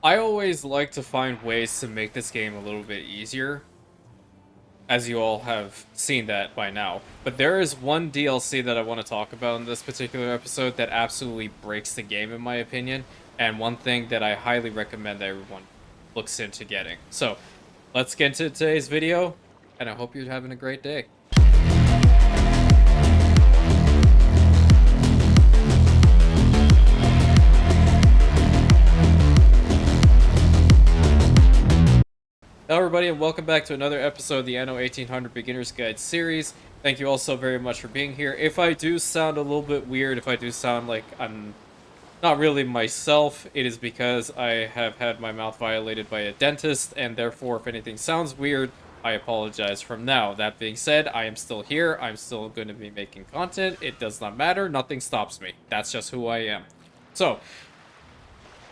I always like to find ways to make this game a little bit easier, as you all have seen that by now. But there is one DLC that I want to talk about in this particular episode that absolutely breaks the game, in my opinion, and one thing that I highly recommend that everyone looks into getting. So, let's get into today's video, and I hope you're having a great day. Hello everybody and welcome back to another episode of the Anno 1800 Beginner's Guide series. Thank you all so very much for being here. If I do sound a little bit weird, if I do sound like I'm not really myself, it is because I have had my mouth violated by a dentist, and therefore if anything sounds weird, I apologize from now. That being said, I am still here, I'm still going to be making content, it does not matter, nothing stops me. That's just who I am. So,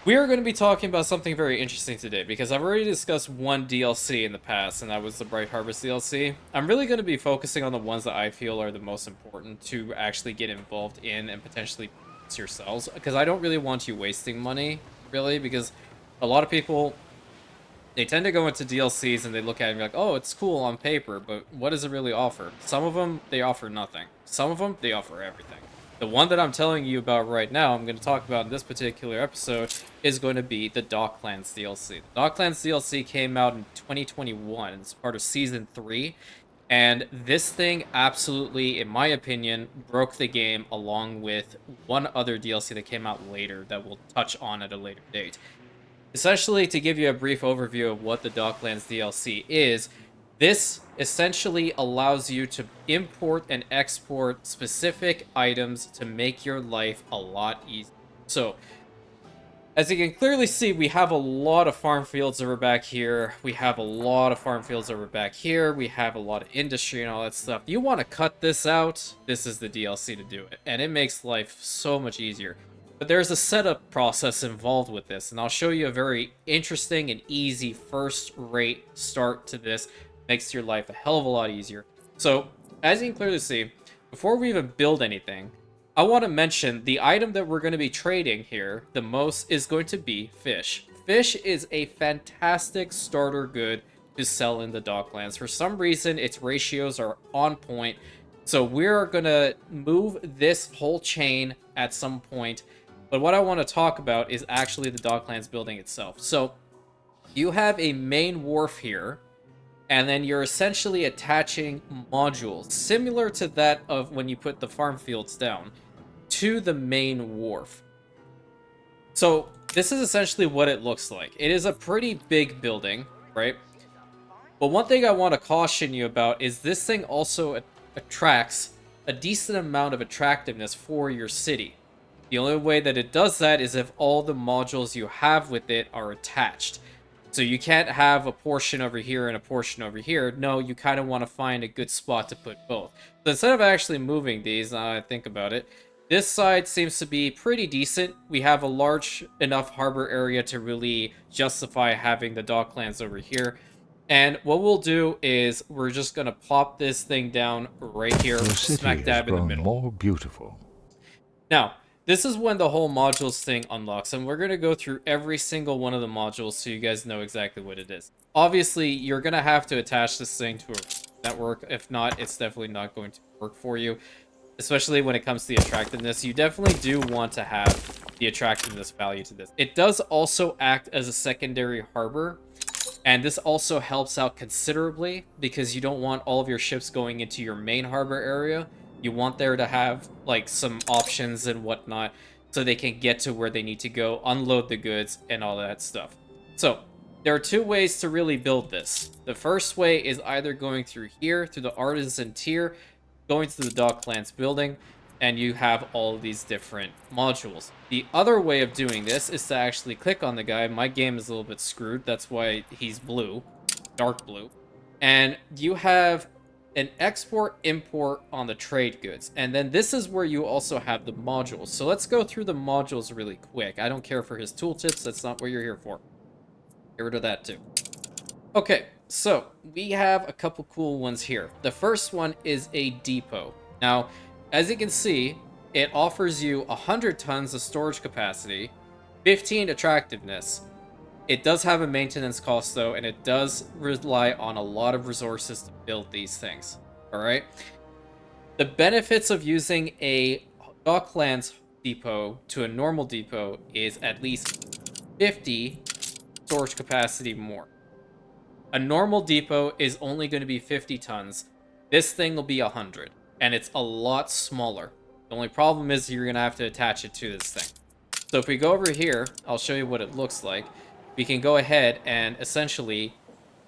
we are going to be talking about something very interesting today, because I've already discussed one DLC in the past, and that was the Bright Harvest DLC. I'm really going to be focusing on the ones that I feel are the most important to actually get involved in and potentially purchase yourselves, because I don't really want you wasting money, really, because a lot of people, they tend to go into DLCs and they look at it and be like, oh, it's cool on paper, but what does it really offer? Some of them, they offer nothing. Some of them, they offer everything. The one that I'm telling you about right now, I'm going to talk about in this particular episode, is going to be the Docklands DLC. The Docklands DLC came out in 2021. It's part of Season 3. And this thing absolutely, in my opinion, broke the game along with one other DLC that came out later that we'll touch on at a later date. Essentially, to give you a brief overview of what the Docklands DLC is, this essentially allows you to import and export specific items to make your life a lot easier. So, as you can clearly see, we have a lot of farm fields over back here. We have a lot of farm fields over back here. We have a lot of industry and all that stuff. You want to cut this out, this is the DLC to do it. And it makes life so much easier. But there's a setup process involved with this, and I'll show you a very interesting and easy first-rate start to this. Makes your life a hell of a lot easier. So, as you can clearly see, before we even build anything, I want to mention the item that we're going to be trading here the most is going to be fish. Fish is a fantastic starter good to sell in the Docklands. For some reason, its ratios are on point, so we're going to move this whole chain at some point. But what I want to talk about is actually the Docklands building itself. So, you have a main wharf here, and then you're essentially attaching modules, similar to that of when you put the farm fields down, to the main wharf. So, this is essentially what it looks like. It is a pretty big building, right? But one thing I want to caution you about is this thing also attracts a decent amount of attractiveness for your city. The only way that it does that is if all the modules you have with it are attached. So you can't have a portion over here and a portion over here. No, you kind of want to find a good spot to put both. So instead of actually moving these, now I think about it, this side seems to be pretty decent. We have a large enough harbor area to really justify having the Docklands over here. And what we'll do is we're just going to plop this thing down right here, smack dab in the middle. More beautiful. Now, this is when the whole modules thing unlocks, and we're going to go through every single one of the modules so you guys know exactly what it is. Obviously, you're going to have to attach this thing to a network. If not, it's definitely not going to work for you, especially when it comes to the attractiveness. You definitely do want to have the attractiveness value to this. It does also act as a secondary harbor, and this also helps out considerably because you don't want all of your ships going into your main harbor area. You want there to have, like, some options and whatnot so they can get to where they need to go, unload the goods, and all that stuff. So, there are two ways to really build this. The first way is either going through here, through the Artisan tier, going to the Docklands building, and you have all of these different modules. The other way of doing this is to actually click on the guy. My game is a little bit screwed, that's why he's blue, dark blue. And you have an export import on the trade goods, and then this is where you also have the modules. So let's go through the modules really quick. I don't care for his tooltips, that's not what you're here for. Get rid of that too. Okay, so we have a couple cool ones here. The first one is a depot. Now, as you can see, it offers you 100 tons of storage capacity, 15 attractiveness, It does have a maintenance cost though, and it does rely on a lot of resources to build these things. All right. The benefits of using a Docklands depot to a normal depot is at least 50 storage capacity more. A normal depot is only going to be 50 tons. This thing will be 100, and it's a lot smaller. The only problem is you're going to have to attach it to this thing. So if we go over here, I'll show you what it looks like. We can go ahead and essentially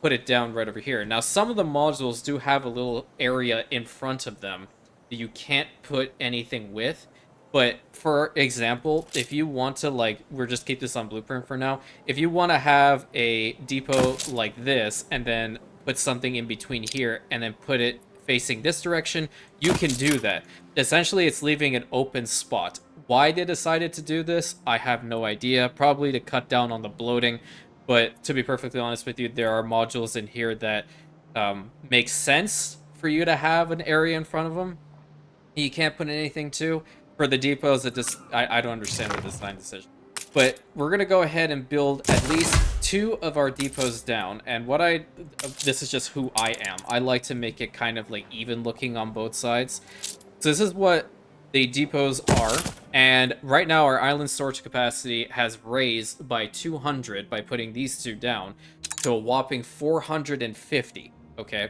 put it down right over here. Now, some of the modules do have a little area in front of them that you can't put anything with. But for example, if you want to, like, we'll just keep this on blueprint for now. If you want to have a depot like this and then put something in between here and then put it facing this direction, you can do that. Essentially, it's leaving an open spot. Why they decided to do this, I have no idea. Probably to cut down on the bloating. But to be perfectly honest with you, there are modules in here that make sense for you to have an area in front of them. You can't put anything to. For the depots, I don't understand the design decision. But we're going to go ahead and build at least 2 of our depots down. And this is just who I am. I like to make it kind of like even looking on both sides. So this is what the depots are. And right now our island storage capacity has raised by 200 by putting these 2 down to a whopping 450. Okay.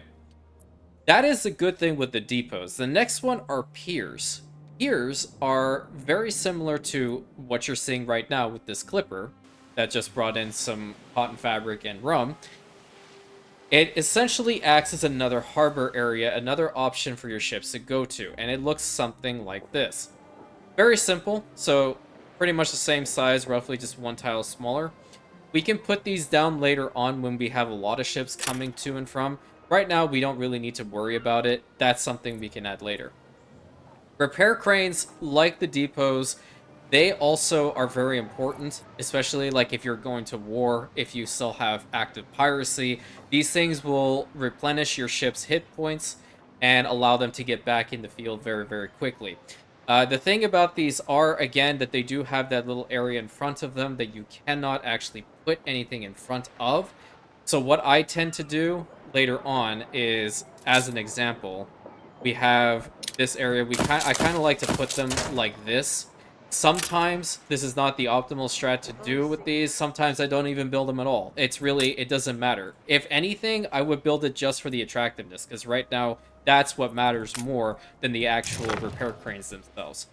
That is a good thing with the depots. The next one are piers. Piers are very similar to what you're seeing right now with this clipper that just brought in some cotton fabric and rum. It essentially acts as another harbor area, another option for your ships to go to, and it looks something like this. Very simple, so pretty much the same size, roughly just 1 tile smaller. We can put these down later on when we have a lot of ships coming to and from. Right now, we don't really need to worry about it. That's something we can add later. Repair cranes, like the depots, they also are very important, especially like if you're going to war, if you still have active piracy. These things will replenish your ship's hit points and allow them to get back in the field very, very quickly. The thing about these are, again, that they do have that little area in front of them that you cannot actually put anything in front of. So what I tend to do later on is, as an example, we have this area. I kind of like to put them like this. Sometimes this is not the optimal strat to do with these. Sometimes I don't even build them at all. It doesn't matter. If anything, I would build it just for the attractiveness, because right now, that's what matters more than the actual repair cranes themselves.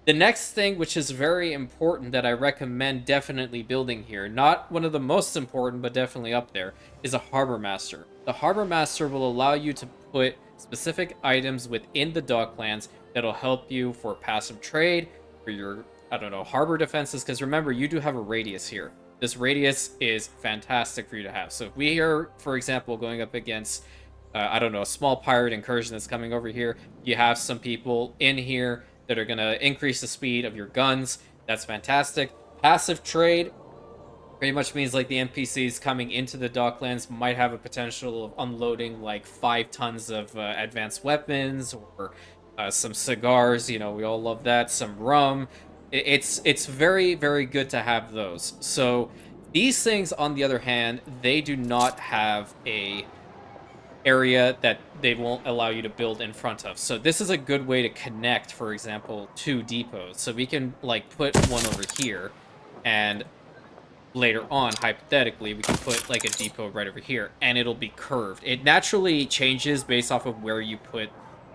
The next thing, which is very important that I recommend definitely building here, not one of the most important, but definitely up there, is a Harbor Master. The Harbor Master will allow you to put specific items within the Docklands that'll help you for passive trade, for your, I don't know, harbor defenses, because remember, you do have a radius here. This radius is fantastic for you to have. So if we are, for example, going up against, I don't know, a small pirate incursion that's coming over here, you have some people in here that are going to increase the speed of your guns. That's fantastic. Passive trade pretty much means like the NPCs coming into the Docklands might have a potential of unloading like 5 tons of advanced weapons or some cigars. You know, we all love that. Some rum. It's very, very good to have those. So these things, on the other hand, they do not have a area that they won't allow you to build in front of. So this is a good way to connect, for example, 2 depots. So we can like put one over here, and later on, hypothetically, we can put like a depot right over here, and it'll be curved. It naturally changes based off of where you put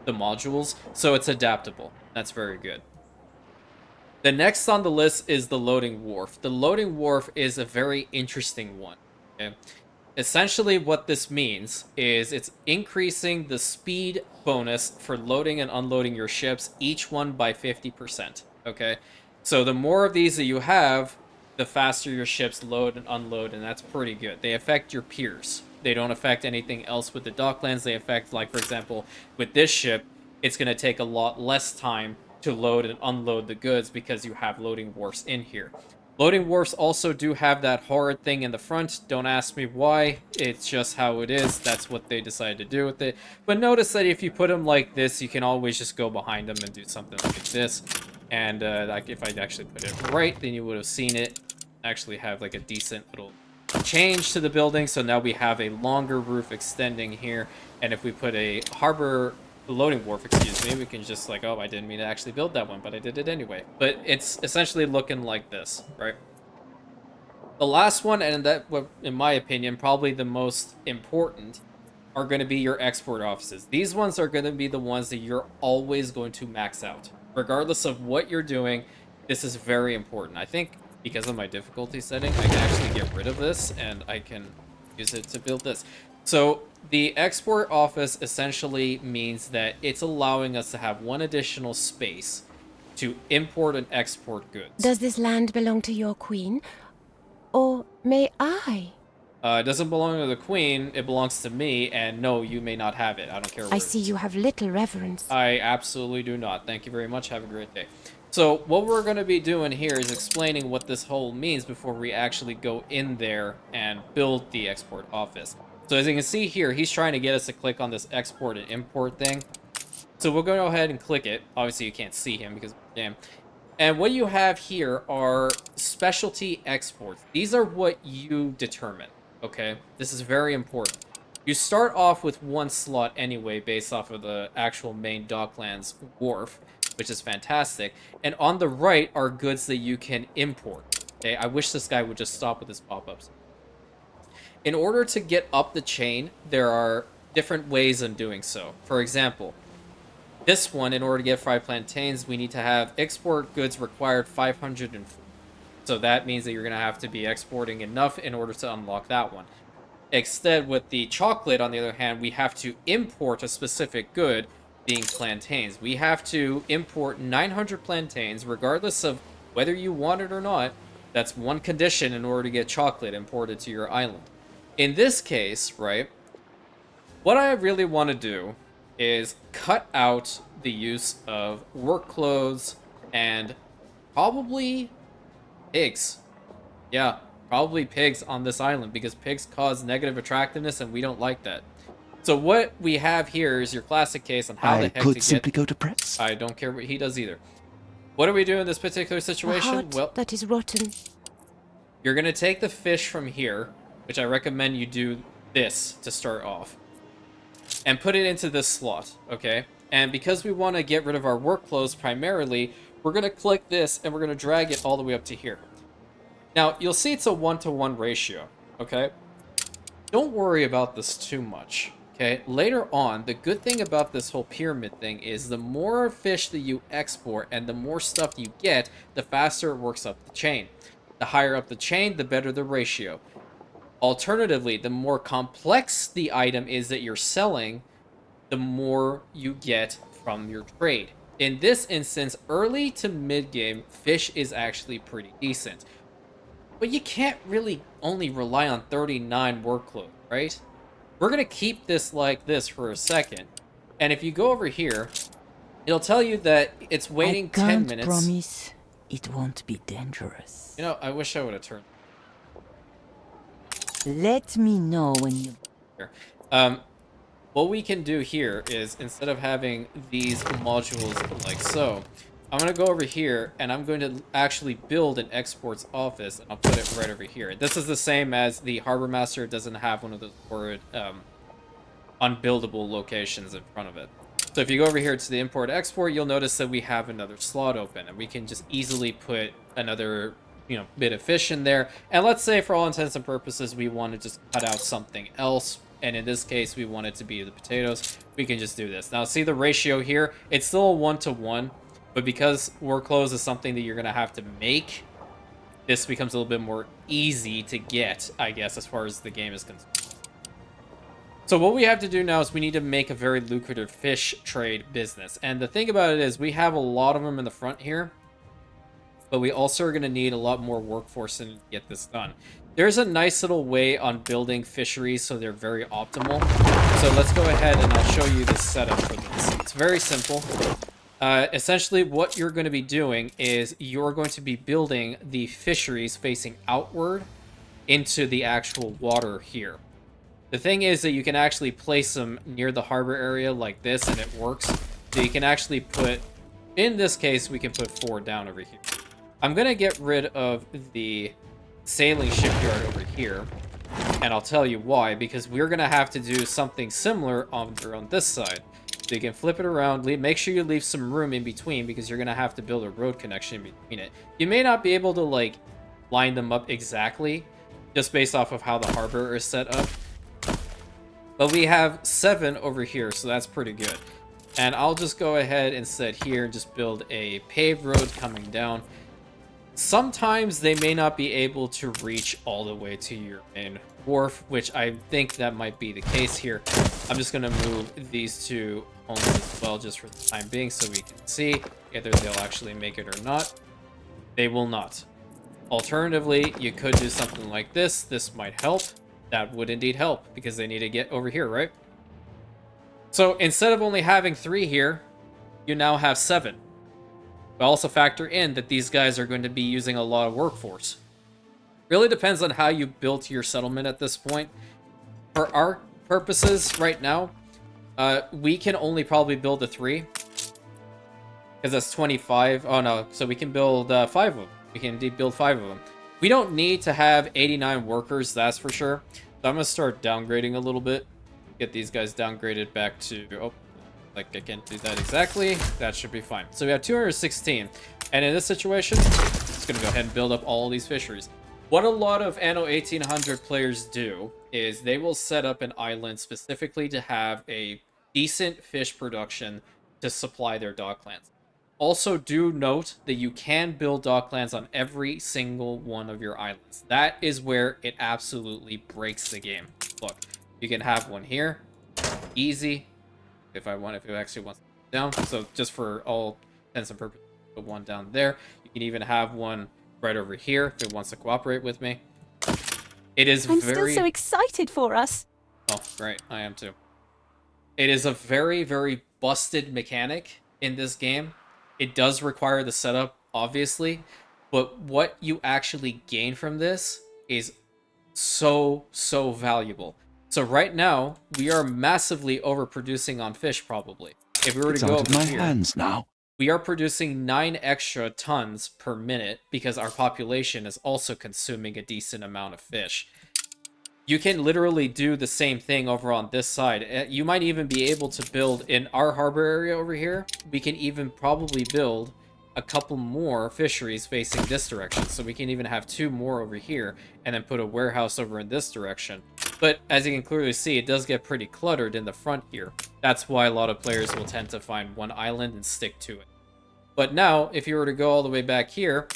the modules, so it's adaptable. That's very good. The next on the list is the loading wharf. The loading wharf is a very interesting one. Okay? Essentially, what this means is it's increasing the speed bonus for loading and unloading your ships, each one by 50%. Okay? So the more of these that you have, the faster your ships load and unload, and that's pretty good. They affect your piers. They don't affect anything else with the Docklands. They affect, like, for example, with this ship, it's going to take a lot less time to load and unload the goods because you have loading wharfs in here. Loading wharfs also do have that horrid thing in the front. Don't ask me why. It's just how it is. That's what they decided to do with it. But notice that if you put them like this, you can always just go behind them and do something like this. And like if I actually put it right, then you would have seen it. actually have like a decent little change to the building. So now we have a longer roof extending here. And if we put a harbor loading wharf, excuse me, we can just like, oh, I didn't mean to actually build that one, but I did it anyway. But it's essentially looking like this, right? The last one, and that, in my opinion, probably the most important, are going to be your export offices. These ones are going to be the ones that you're always going to max out. Regardless of what you're doing, this is very important. I think because of my difficulty setting, I can actually get rid of this, and I can use it to build this. So the export office essentially means that it's allowing us to have one additional space to import and export goods. Does this land belong to your queen? Or may I? It doesn't belong to the queen, it belongs to me, and no, you may not have it. I don't care where I see you have little reverence. I absolutely do not. Thank you very much. Have a great day. So what we're going to be doing here is explaining what this whole means before we actually go in there and build the export office. So as you can see here, he's trying to get us to click on this export and import thing. So we'll go ahead and click it. Obviously, you can't see him because, damn. And what you have here are specialty exports. These are what you determine, okay? This is very important. You start off with one slot anyway, based off of the actual main Docklands Wharf, which is fantastic. And on the right are goods that you can import. Okay, I wish this guy would just stop with his pop-ups. In order to get up the chain, there are different ways in doing so. For example, this one, in order to get 5 plantains, we need to have export goods required 504. So that means that you're going to have to be exporting enough in order to unlock that one. Instead, with the chocolate, on the other hand, we have to import a specific good, being plantains. We have to import 900 plantains, regardless of whether you want it or not. That's one condition in order to get chocolate imported to your island. In this case, right, what I really want to do is cut out the use of work clothes and probably pigs. Yeah, probably pigs on this island, because pigs cause negative attractiveness and we don't like that. So what we have here is your classic case on how the heck to get... I could simply go to press. I don't care what he does either. What do we do in this particular situation? A heart that is rotten. You're going to take the fish from here, which I recommend you do this to start off, and put it into this slot, okay? And because we want to get rid of our work clothes primarily, we're going to click this and we're going to drag it all the way up to here. Now, you'll see it's a 1-to-1 ratio, okay? Don't worry about this too much, okay? Later on, the good thing about this whole pyramid thing is the more fish that you export and the more stuff you get, the faster it works up the chain. The higher up the chain, the better the ratio. Alternatively, the more complex the item is that you're selling, the more you get from your trade. In this instance, early to mid-game, fish is actually pretty decent. But you can't really only rely on 39 workload, right? We're going to keep this like this for a second. And if you go over here, it'll tell you that it's waiting 10 minutes. I can't promise it won't be dangerous. You know, I wish I would have turned. Let me know when you... What we can do here is, instead of having these modules like so, I'm going to go over here and I'm going to actually build an exports office, and I'll put it right over here. This is the same as the Harbor Master. It doesn't have one of those word unbuildable locations in front of it. So if you go over here to the import export, you'll notice that we have another slot open, and we can just easily put another, you know, bit of fish in there. And let's say, for all intents and purposes, we want to just cut out something else, and in this case we want it to be the potatoes. We can just do this. Now see the ratio here, it's still a 1-to-1, but because work clothes is something that you're gonna have to make, this becomes a little bit more easy to get, I guess, as far as the game is concerned. So what we have to do now is we need to make a very lucrative fish trade business. And the thing about it is, we have a lot of them in the front here, but we also are going to need a lot more workforce to get this done. There's a nice little way on building fisheries so they're very optimal. So let's go ahead and I'll show you the setup for this. It's very simple. Essentially, what you're going to be doing is you're going to be building the fisheries facing outward into the actual water here. The thing is that you can actually place them near the harbor area like this, and it works. So you can actually put, in this case, we can put 4 down over here. I'm going to get rid of the sailing shipyard over here. And I'll tell you why, because we're going to have to do something similar on this side. So you can flip it around, make sure you leave some room in between, because you're going to have to build a road connection in between it. You may not be able to, like, line them up exactly, just based off of how the harbor is set up. But we have 7 over here, so that's pretty good. And I'll just go ahead and set here and just build a paved road coming down. Sometimes they may not be able to reach all the way to your main wharf, which I think that might be the case here. I'm just going to move these two only as well, just for the time being, so we can see either they'll actually make it or not. They will not. Alternatively, you could do something like this. This might help. That would indeed help, because they need to get over here, right? So instead of only having 3 here, you now have 7. But also factor in that these guys are going to be using a lot of workforce. Really depends on how you built your settlement at this point. For our purposes right now, we can only probably build a 3. Because that's 25. Oh no, so we can build 5 of them. We can indeed build 5 of them. We don't need to have 89 workers, that's for sure. So I'm going to start downgrading a little bit. Get these guys downgraded back to... Oh, like I can't do that exactly. That should be fine. So we have 216. And in this situation, I'm just going to go ahead and build up all these fisheries. What a lot of Anno 1800 players do is they will set up an island specifically to have a decent fish production to supply their docklands. Also, do note that you can build docklands on every single one of your islands. That is where it absolutely breaks the game. Look, you can have one here, easy. If it actually wants to go down. So just for all intents and purposes, put one down there. You can even have one right over here if it wants to cooperate with me. It is I'm still so excited for us. Oh, great. I am too. It is a very, very busted mechanic in this game. It does require the setup, obviously, but what you actually gain from this is so valuable. So right now, we are massively overproducing on fish, probably. If we were to go over my here, hands now. we are producing 9 extra tons per minute because our population is also consuming a decent amount of fish. You can literally do the same thing over on this side. You might even be able to build in our harbor area over here. We can even probably build a couple more fisheries facing this direction. So we can even have 2 more over here and then put a warehouse over in this direction. But as you can clearly see, it does get pretty cluttered in the front here. That's why a lot of players will tend to find one island and stick to it. But now, if you were to go all the way back here,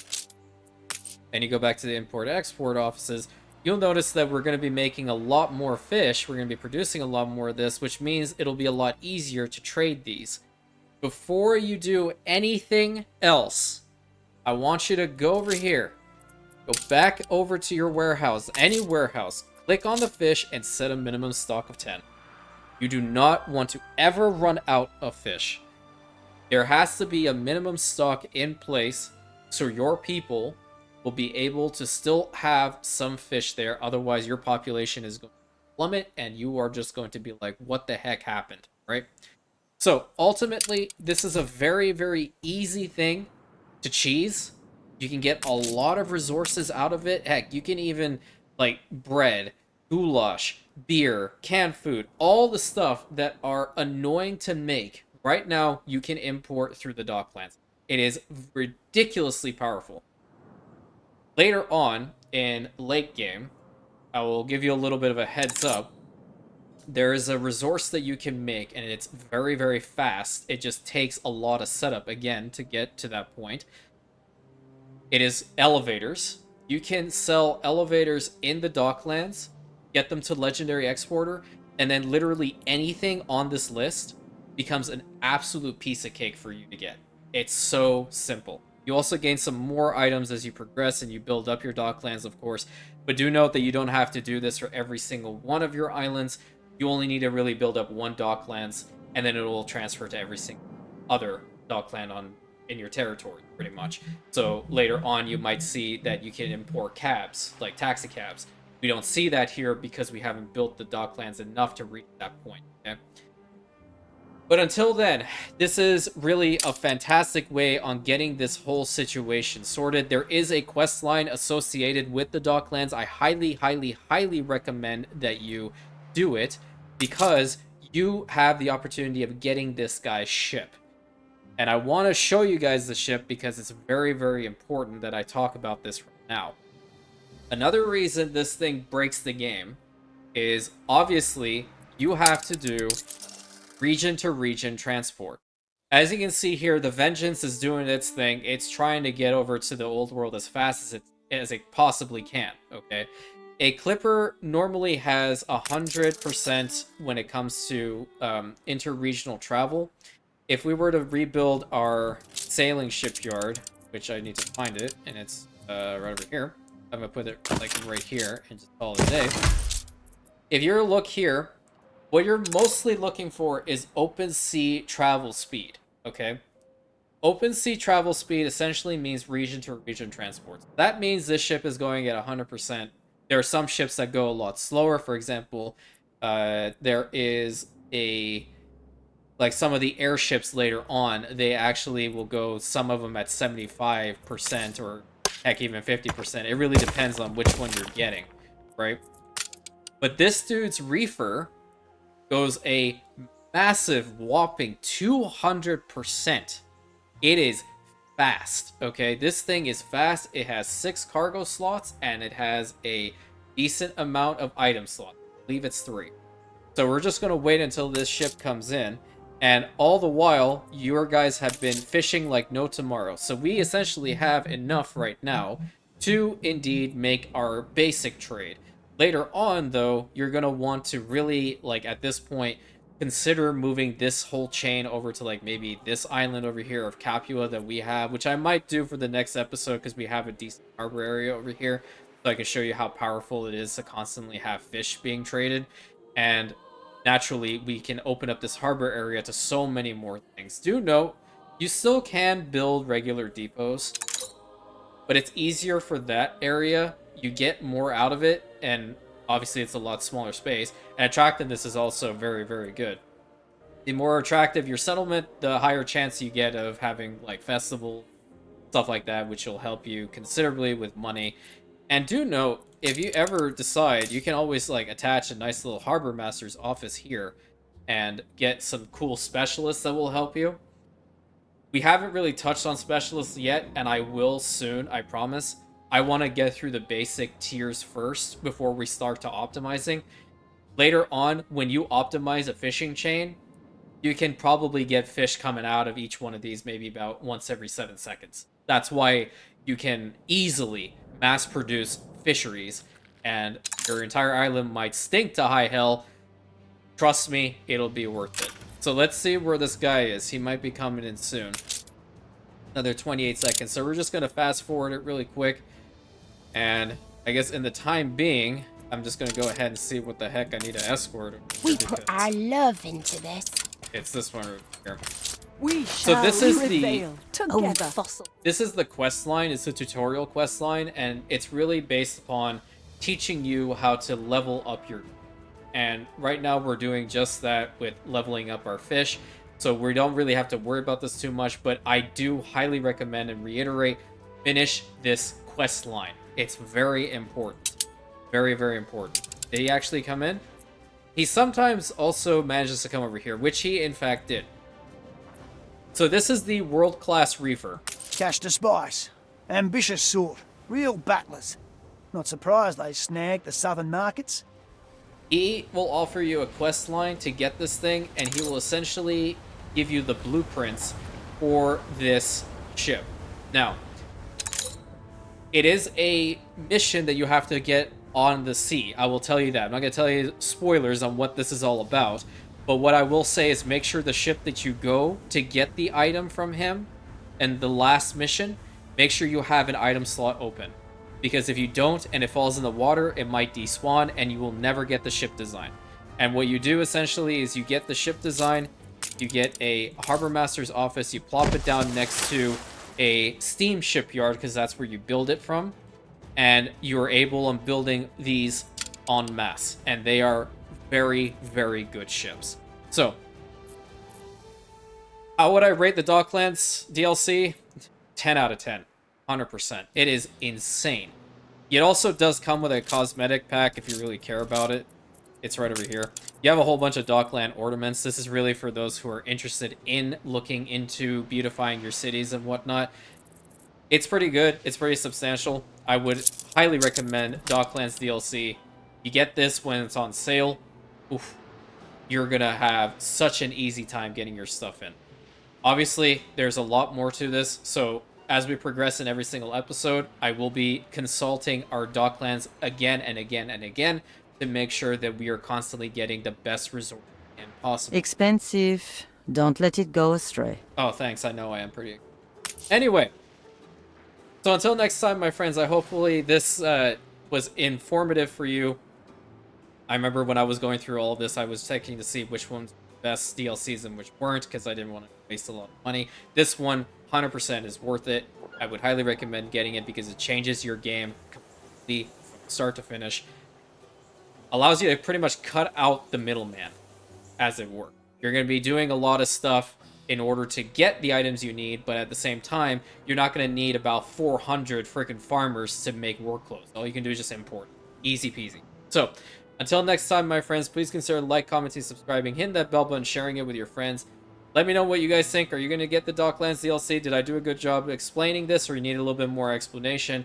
and you go back to the import-export offices, you'll notice that we're going to be making a lot more fish. We're going to be producing a lot more of this, which means it'll be a lot easier to trade these. Before you do anything else, I want you to go over here. Go back over to your warehouse, any warehouse. Click on the fish and set a minimum stock of 10. You do not want to ever run out of fish. There has to be a minimum stock in place so your people will be able to still have some fish there. Otherwise, your population is going to plummet and you are just going to be like, what the heck happened, right? So ultimately, this is a very, very easy thing to cheese. You can get a lot of resources out of it. Heck, you can even like bread, goulash, beer, canned food, all the stuff that are annoying to make. Right now, you can import through the Docklands. It is ridiculously powerful. Later on in late game, I will give you a little bit of a heads up. There is a resource that you can make, and it's very, very fast. It just takes a lot of setup, again, to get to that point. It is elevators. You can sell elevators in the Docklands, get them to Legendary Exporter, and then literally anything on this list becomes an absolute piece of cake for you to get. It's so simple. You also gain some more items as you progress and you build up your Docklands, of course. But do note that you don't have to do this for every single one of your islands. You only need to really build up one Docklands, and then it will transfer to every single other Dockland in your territory, pretty much. So later on, you might see that you can import cabs, like taxi cabs. We don't see that here because we haven't built the Docklands enough to reach that point, okay? But until then, this is really a fantastic way on getting this whole situation sorted. There is a quest line associated with the Docklands. I highly, highly, highly recommend that you do it because you have the opportunity of getting this guy's ship. And I want to show you guys the ship because it's very, very important that I talk about this right now. Another reason this thing breaks the game is obviously you have to do region to region transport. As you can see here, the Vengeance is doing its thing. It's trying to get over to the old world as fast as it possibly can, okay? A Clipper normally has 100% when it comes to interregional travel. If we were to rebuild our sailing shipyard, which I need to find it, and it's right over here. I'm gonna put it like right here and just call it a day. If you look here, what you're mostly looking for is open sea travel speed, okay? Open sea travel speed essentially means region to region transport. That means this ship is going at 100%. There are some ships that go a lot slower. For example, there is like some of the airships later on, they actually will go, some of them at 75% or heck, even 50%. It really depends on which one you're getting, right? But this dude's Reefer goes a massive whopping 200%. It is fast, okay? This thing is fast. It has 6 cargo slots and it has a decent amount of item slots. I believe it's 3. So we're just going to wait until this ship comes in. And all the while, your guys have been fishing like no tomorrow. So we essentially have enough right now to indeed make our basic trade. Later on, though, you're going to want to really, like, at this point, consider moving this whole chain over to, like, maybe this island over here of Capua that we have, which I might do for the next episode because we have a decent harbor area over here. So I can show you how powerful it is to constantly have fish being traded. And naturally, we can open up this harbor area to so many more things. Do note, you still can build regular depots, but it's easier for that area. You get more out of it, and obviously it's a lot smaller space. And attractiveness is also very, very good. The more attractive your settlement, the higher chance you get of having like festival, stuff like that, which will help you considerably with money. And do note, if you ever decide, you can always like attach a nice little harbor master's office here and get some cool specialists that will help you. We haven't really touched on specialists yet, and I will soon, I promise. I want to get through the basic tiers first before we start to optimizing. Later on, when you optimize a fishing chain, you can probably get fish coming out of each one of these maybe about once every 7 seconds. That's why you can easily mass produce fisheries, and your entire island might stink to high hell. Trust me, it'll be worth it. So let's see where this guy is. He might be coming in soon. Another 28 seconds. So we're just going to fast forward it really quick. And I guess in the time being, I'm just going to go ahead and see what the heck I need to escort. We put our love into this. It's this one right here. We So shall this is prevail together. Oh, fossil. This is the quest line. It's a tutorial quest line, and it's really based upon teaching you how to level up your. And right now we're doing just that with leveling up our fish, so we don't really have to worry about this too much. But I do highly recommend and reiterate, finish this quest line. It's very important, very, very important. Did he actually come in? He sometimes also manages to come over here, which he in fact did. So this is the world-class Reefer. Cash to spice. Ambitious sort. Real battlers. Not surprised they snagged the southern markets. He will offer you a quest line to get this thing, and he will essentially give you the blueprints for this ship. Now, it is a mission that you have to get on the sea. I will tell you that. I'm not going to tell you spoilers on what this is all about. But what I will say is make sure the ship that you go to get the item from him and the last mission, make sure you have an item slot open. Because if you don't and it falls in the water, it might despawn and you will never get the ship design. And what you do essentially is you get the ship design, you get a harbor master's office, you plop it down next to a steam shipyard because that's where you build it from. And you are able on building these en masse. And they are very, very good ships. So, How would I rate the Docklands DLC? 10 out of 10. 100%. It is insane. It also does come with a cosmetic pack if you really care about it. It's right over here. You have a whole bunch of Dockland ornaments. This is really for those who are interested in looking into beautifying your cities and whatnot. It's pretty good. It's pretty substantial. I would highly recommend Docklands DLC. You get this when it's on sale. Oof. You're gonna have such an easy time getting your stuff in. Obviously, there's a lot more to this, so as we progress in every single episode, I will be consulting our Docklands again and again and again to make sure that we are constantly getting the best resort possible. Expensive. Don't let it go astray. Oh, thanks. I know I am pretty... Anyway, so until next time, my friends, I hopefully this was informative for you. I remember when I was going through all of this, I was checking to see which ones were the best DLCs and which weren't, because I didn't want to waste a lot of money. This one, 100% is worth it. I would highly recommend getting it because it changes your game completely from start to finish. Allows you to pretty much cut out the middleman, as it were. You're going to be doing a lot of stuff in order to get the items you need, but at the same time, you're not going to need about 400 freaking farmers to make work clothes. All you can do is just import. Easy peasy. So, until next time, my friends, please consider like, commenting, subscribing, hitting that bell button, sharing it with your friends. Let me know what you guys think. Are you going to get the Docklands DLC? Did I do a good job explaining this, or you need a little bit more explanation?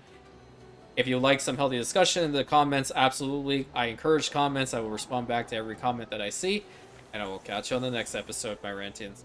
If you like some healthy discussion in the comments, absolutely. I encourage comments. I will respond back to every comment that I see. And I will catch you on the next episode, my Rantians.